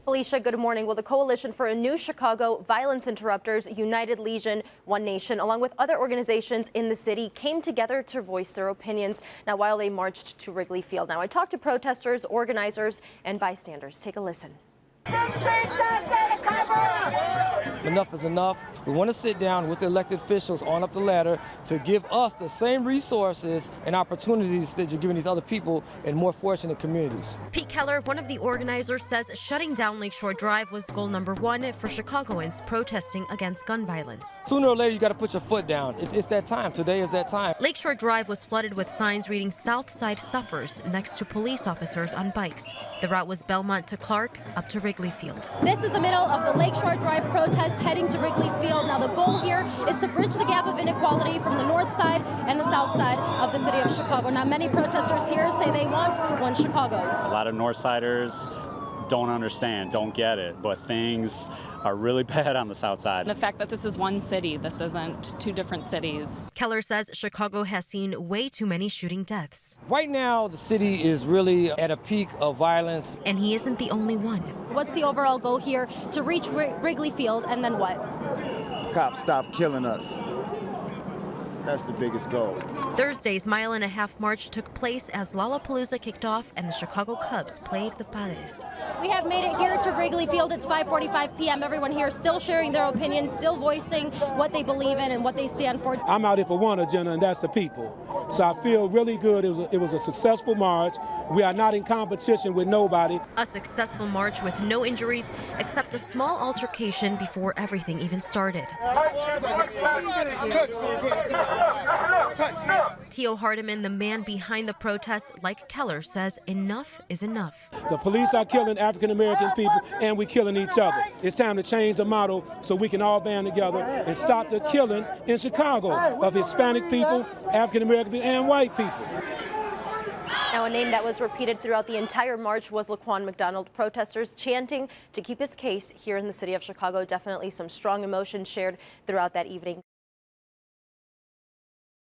Felicia, good morning. Well, the Coalition for a New Chicago, Violence Interrupters, United Legion, One Nation, along with other organizations in the city, came together to voice their opinions now while they marched to Wrigley Field. Now, I talked to protesters, organizers, and bystanders. Take a listen. Enough is enough. We want to sit down with the elected officials on up the ladder to give us the same resources and opportunities that you're giving these other people in more fortunate communities. Pete Keller, one of the organizers, says shutting down Lakeshore Drive was goal number one for Chicagoans protesting against gun violence. Sooner or later, you got to put your foot down. It's that time. Today is that time. Lakeshore Drive was flooded with signs reading "South Side Suffers" next to police officers on bikes. The route was Belmont to Clark, up to Wrigley Field. This is the middle of the Lakeshore Drive protests heading to Wrigley Field. Now, the goal here is to bridge the gap of inequality from the north side and the south side of the city of Chicago. Now, many protesters here say they want one Chicago. A lot of north siders don't understand, don't get it, but things are really bad on the south side. The fact that this is one city, this isn't two different cities. Keller says Chicago has seen way too many shooting deaths. Right now, the city is really at a peak of violence. And he isn't the only one. What's the overall goal here? To reach Wrigley Field, and then what? Cops stop killing us. That's the biggest goal. Thursday's mile-and-a-half march took place as Lollapalooza kicked off and the Chicago Cubs played the Padres. We have made it here to Wrigley Field. It's 5:45 p.m. Everyone here still sharing their opinions, still voicing what they believe in and what they stand for. I'm out here for one agenda, and that's the people. So I feel really good. It was a successful march. We are not in competition with nobody. A successful march with no injuries except a small altercation before everything even started. Tio Hardiman, the man behind the protests, like Keller, says enough is enough. The police are killing African-American people, and we're killing each other. It's time to change the model so we can all band together and stop the killing in Chicago of Hispanic people, African-American people, and white people. Now, a name that was repeated throughout the entire march was Laquan McDonald. Protesters chanting to keep his case here in the city of Chicago. Definitely some strong emotion shared throughout that evening.